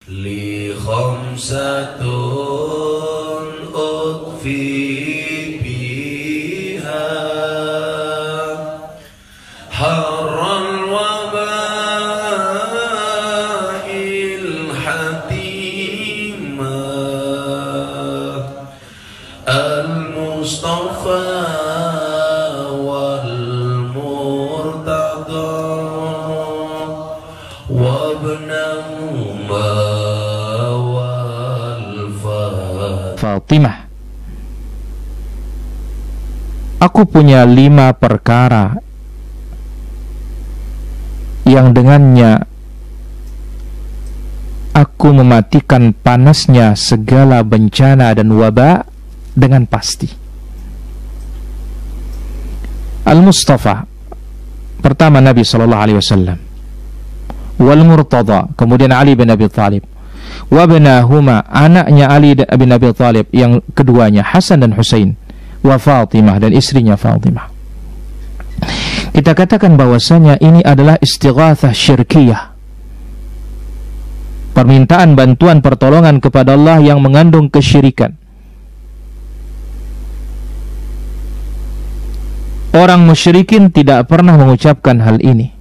li khamsatun ukhfi biha harran waba'il hatima al-Mustafa wal Murtada wabnahuma Fatimah. Aku punya 5 perkara yang dengannya aku mematikan panasnya segala bencana dan wabah dengan pasti. Al-Mustafa, pertama Nabi SAW, wal Murtada, kemudian Ali bin Abi Thalib, wabnahuma, anaknya Ali bin Abi Thalib yang keduanya Hasan dan Husain, wa Fatimah, dan istrinya Fatimah. Kita katakan bahwasanya ini adalah istighatsah syirkiyah, permintaan bantuan pertolongan kepada Allah yang mengandung kesyirikan. Orang musyrikin tidak pernah mengucapkan hal ini.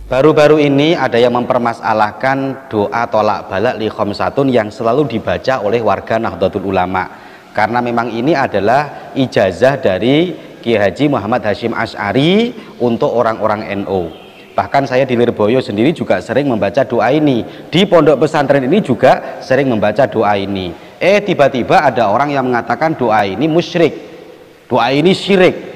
Baru-baru ini ada yang mempermasalahkan doa tolak balak li khamsatun yang selalu dibaca oleh warga Nahdlatul Ulama, karena memang ini adalah ijazah dari Kiai Haji Muhammad Hasyim Asy'ari untuk orang-orang NU. Bahkan saya di Lirboyo sendiri juga sering membaca doa ini, di pondok pesantren ini juga sering membaca doa ini. Tiba-tiba ada orang yang mengatakan doa ini musyrik, doa ini syirik.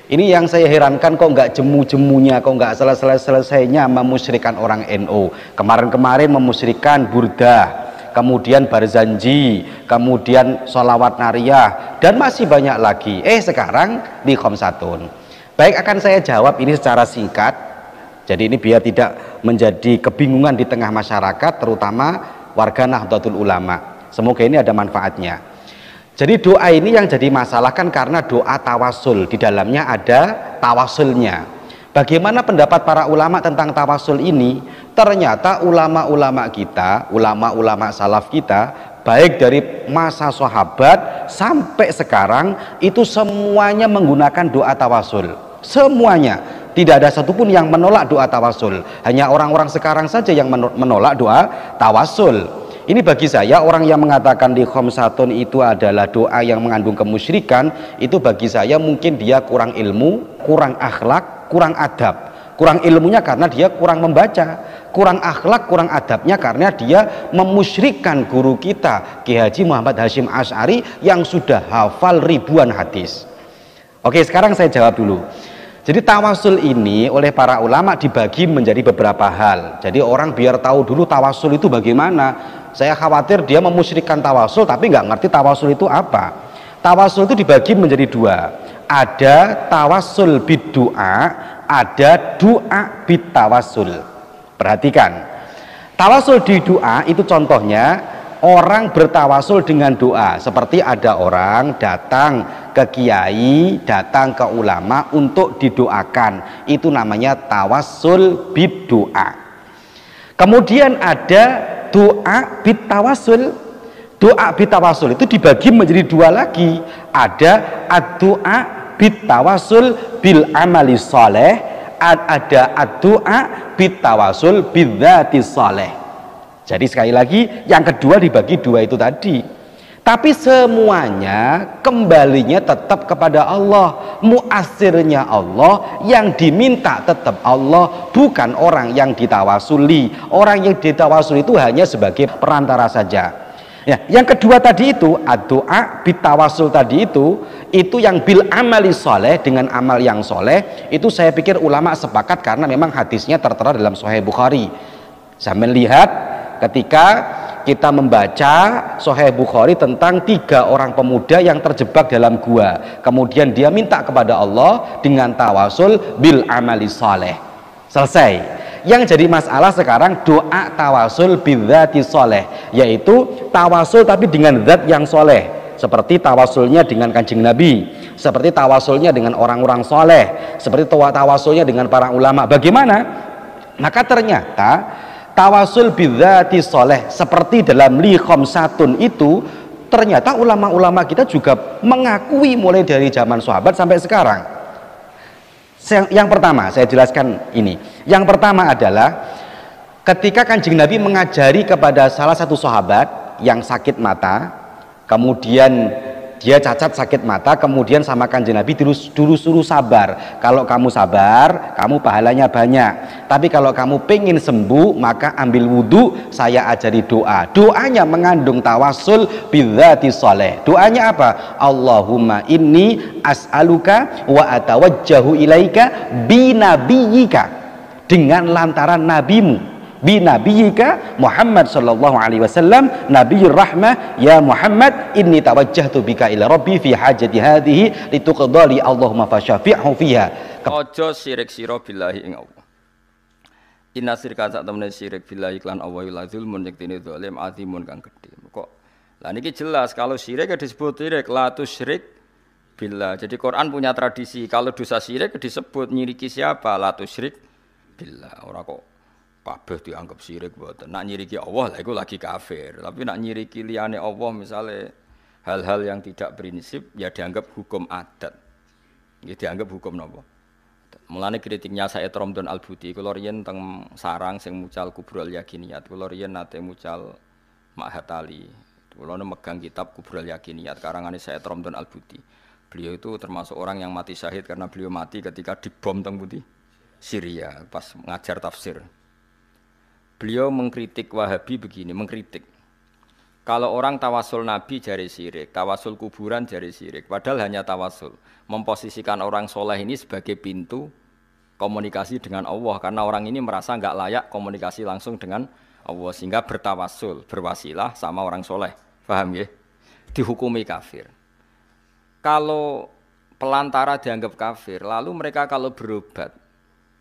Ini yang saya herankan, kok nggak jemu-jemunya, kok nggak selesai-selesainya memusyrikan orang NU. Kemarin-kemarin memusyrikan burdah, kemudian barzanji, kemudian sholawat nariyah, dan masih banyak lagi. Sekarang di khamsatun. Baik, akan saya jawab ini secara singkat. Jadi ini biar tidak menjadi kebingungan di tengah masyarakat, terutama warga Nahdlatul Ulama. Semoga ini ada manfaatnya. Jadi doa ini yang jadi masalah kan karena doa tawasul, di dalamnya ada tawasulnya. Bagaimana pendapat para ulama tentang tawasul ini? Ternyata ulama-ulama kita, ulama-ulama salaf kita, baik dari masa sahabat sampai sekarang, itu semuanya menggunakan doa tawasul. Semuanya, tidak ada satupun yang menolak doa tawasul. Hanya orang-orang sekarang saja yang menolak doa tawasul. Ini bagi saya, orang yang mengatakan di khamsatun itu adalah doa yang mengandung kemusyrikan, itu bagi saya mungkin dia kurang ilmu, kurang akhlak, kurang adab. Kurang ilmunya karena dia kurang membaca, kurang akhlak, kurang adabnya karena dia memusyrikkan guru kita Kiai Haji Muhammad Hasyim Asy'ari yang sudah hafal ribuan hadis. Oke, sekarang saya jawab dulu. Jadi tawasul ini oleh para ulama dibagi menjadi beberapa hal. Jadi orang biar tahu dulu tawasul itu bagaimana. Saya khawatir dia memusyrikkan tawasul tapi nggak ngerti tawasul itu apa. Tawasul itu dibagi menjadi 2. Ada tawasul bid-du'a, ada doa bit-tawasul. Perhatikan. Tawasul di doa itu contohnya orang bertawasul dengan doa, seperti ada orang datang ke kiai, datang ke ulama untuk didoakan, itu namanya tawasul bid-du'a. Kemudian ada doa bit-tawasul. Doa bit-tawasul itu dibagi menjadi 2 lagi. Ada ad-doa bit-tawasul bil amali sholeh, ada ad-doa bit-tawasul bidzati sholeh. Jadi sekali lagi, yang kedua dibagi 2 itu tadi. Tapi semuanya kembalinya tetap kepada Allah, muasirnya Allah, yang diminta tetap Allah, bukan orang yang ditawasuli. Orang yang ditawasuli itu hanya sebagai perantara saja. Ya, yang kedua tadi itu ad-doa bitawasul tadi itu yang bil amali soleh, dengan amal yang soleh, itu saya pikir ulama sepakat karena memang hadisnya tertera dalam Sahih Bukhari. Saya melihat ketika kita membaca Sahih Bukhari tentang 3 orang pemuda yang terjebak dalam gua, kemudian dia minta kepada Allah dengan tawasul bil amali saleh. Selesai. Yang jadi masalah sekarang doa tawasul bidzati saleh, yaitu tawasul tapi dengan zat yang soleh, seperti tawasulnya dengan Kanjeng Nabi, seperti tawasulnya dengan orang-orang soleh, seperti tawasulnya dengan para ulama. Bagaimana? Maka ternyata tawasul bidzati sholeh seperti dalam li khamsatun itu, ternyata ulama-ulama kita juga mengakui mulai dari zaman sahabat sampai sekarang. Yang pertama saya jelaskan ini. Yang pertama adalah ketika Kanjeng Nabi mengajari kepada salah satu sahabat yang sakit mata, kemudian dia cacat sakit mata, kemudian sama Kanjeng Nabi dulu suruh sabar. Kalau kamu sabar, kamu pahalanya banyak. Tapi kalau kamu pengen sembuh, maka ambil wudhu, saya ajari doa. Doanya mengandung tawasul bidzati sholeh. Doanya apa? Allahumma inni as'aluka wa atawajjahu ilaika binabiyika, dengan lantaran nabimu, binabiyika Muhammad sallallahu alaihi wasallam nabiyur rahmah, ya Muhammad inni tawajjahtu bika ila rabbi fi hajati hadhihi lituqdali Allahumma fasyafi'hu fiha. Ojo syirik sira billahi ing Allah. Inna syirka sak temene syirik billahi lan Allah la zulmun yektine zalim azimun kang gedhe. Kok lah niki jelas kalau syirik disebut syirik la tusyrik billah. Jadi Quran punya tradisi kalau dosa syirik disebut nyiriki siapa? La tusyrik billah. Ora kok kabeh dianggap syirik mboten. Nak nyiriki Allah lah iku lagi kafir. Tapi nak nyiriki liyane Allah misalnya hal-hal yang tidak prinsip ya dianggap hukum adat. Nggih dianggap hukum napa? Mulane kritiknya saya Romdon Al-Buti kula riyen teng sarang sing mucal Kubrul Yakiniyat. Kula riyen nate mucal Mahatali. Kula megang kitab Kubrul Yakiniyat karangane saya Romdon Al-Buti. Beliau itu termasuk orang yang mati syahid karena beliau mati ketika dibom teng pundi? Syria pas ngajar tafsir. Beliau mengkritik Wahabi begini, mengkritik. Kalau orang tawasul Nabi jari syirik, tawasul kuburan jari syirik, padahal hanya tawasul. Memposisikan orang soleh ini sebagai pintu komunikasi dengan Allah, karena orang ini merasa nggak layak komunikasi langsung dengan Allah, sehingga bertawasul, berwasilah sama orang soleh. Paham ya? Dihukumi kafir. Kalau pelantara dianggap kafir, lalu mereka kalau berobat,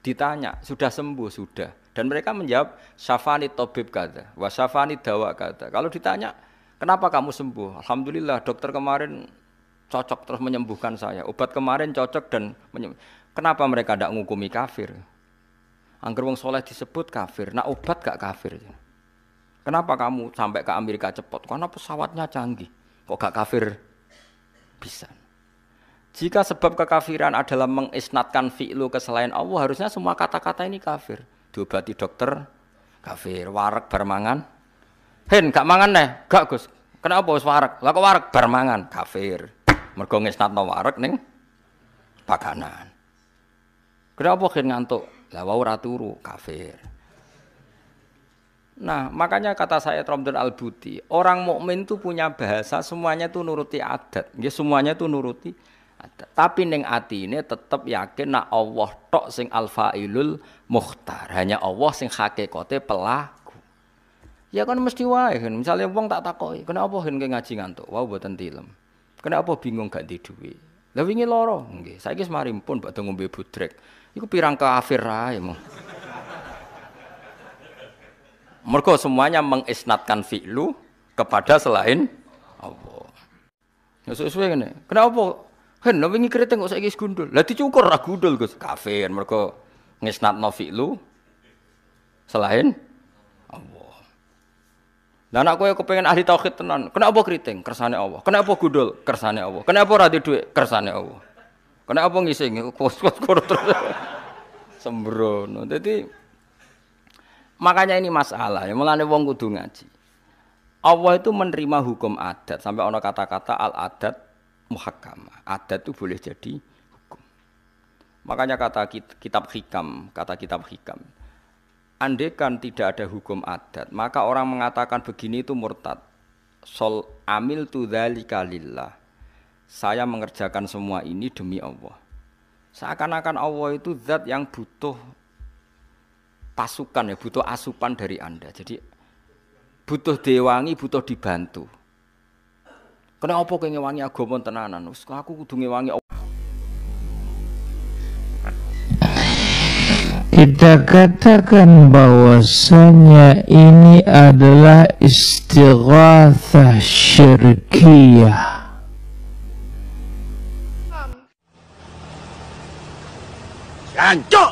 ditanya, sudah sembuh? Sudah. Dan mereka menjawab, syafani tobib kata, wa syafani dawa kata. Kalau ditanya, kenapa kamu sembuh? Alhamdulillah, dokter kemarin cocok terus menyembuhkan saya. Obat kemarin cocok dan menyembuhkan. Kenapa mereka tidak ngukumi kafir? Angger wong soleh disebut kafir, nah obat gak kafir. Kenapa kamu sampai ke Amerika cepat? Karena pesawatnya canggih. Kok gak kafir? Bisa. Jika sebab kekafiran adalah mengisnatkan fi'lu ke selain Allah, harusnya semua kata-kata ini kafir. Diobati dokter, kafir. Wareg bar mangan, hen gak mangan neh, gak Gus. Kenapa wis wareg? Lah kok wareg bar mangan, kafir. Mergo ngisnatno wareg ning pakanan. Kenapa hen ngantuk? Lah wau ora turu, kafir. Nah, makanya kata saya Romdon Al-Buti, orang mukmin itu punya bahasa semuanya itu nuruti adat. Nggih, semuanya itu nuruti adat. Tapi ning atine tetep yakin nak Allah tok sing al-fa'ilul mukhtar. Hanya Allah sing hakikate pelaku. Ya kan mesti wae kan. Misale wong tak takoki, kenapa hen ngaji ngantuk? Wau mboten tilem. Kenapa bingung gak di duwe? Lah wingi lara, nggih. Saiki semari pun badhe ngombe budrek. Iku pirang kafir ae mong. Mergo semuanya mengisnatkan fi'lu kepada selain Allah. Ya sesuai ngene. Kenapa? Hen wingi keriting kok saiki wis gundul. Lah dicukur ra gundul Gus. Kafir mergo ngisnatno fi'lu selain Allah. Lah nek kowe kepengin ahli tauhid tenan, kenapa keriting? Kersane Allah. Kenapa gundul? Kersane Allah. Kenapa ora di dhuwit? Kersane Allah. Kenapa ngising? Kos-kos terus. Sembrono. Dadi makanya ini masalah, ya mulane wong kudu ngaji. Allah itu menerima hukum adat sampai ana kata-kata al-adat muhakkamah. Adat itu boleh jadi hukum. Makanya kata kitab hikam, andaikan tidak ada hukum adat, maka orang mengatakan begini itu murtad. Sol amil tu dzalika lillah. Saya mengerjakan semua ini demi Allah. Seakan-akan Allah itu zat yang butuh pasukan ya, butuh asupan dari Anda. Jadi butuh diwangi, butuh dibantu. Kenapa kowe ngewangi agama tenanan? Wis aku kudu ngewangi. Kita katakan bahwasanya ini adalah istighatsah syirkiyah. Jancuk.